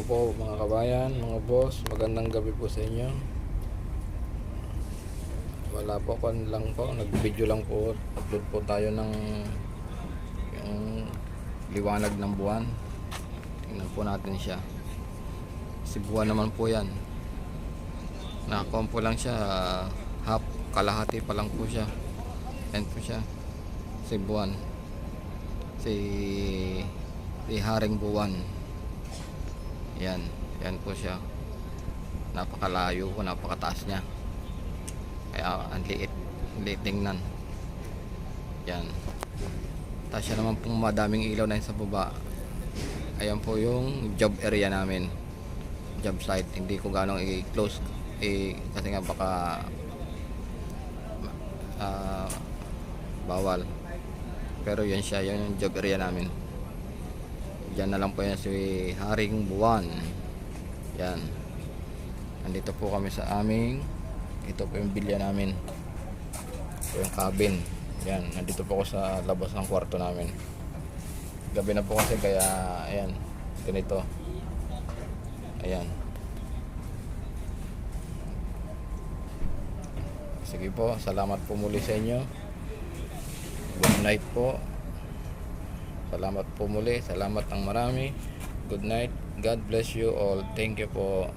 Hello po mga kabayan, mga boss, magandang gabi po sa inyo. Wala po ko lang po, nag-video lang po, upload po tayo ng yung liwanag ng buwan. Tingnan po natin siya. Si buwan naman po yan. Nakakuha po lang siya, half, kalahati pa lang po siya. Yan po siya. Si buwan. Si Haring Buwan. Yan po siya. Napakalayo po, napakataas niya. Kaya ang liit tingnan. Yan. Tapos siya naman pong madaming ilaw na yun sa baba. Ayan po yung job area namin. Job site. Hindi ko ganong i-close kasi nga baka bawal. Pero yan siya, yung job area namin. Diyan na lang po yan si Haring Buwan. Yan. Nandito po kami sa aming, ito po yung bilya namin. Ito yung cabin. Yan. Nandito po ako sa labas ng kwarto namin. Gabi na po kasi kaya ayan. Ganito. Ayan. Sige po. Salamat po muli sa inyo. Good night po. Salamat po muli. Salamat ng marami. Good night. God bless you all. Thank you po.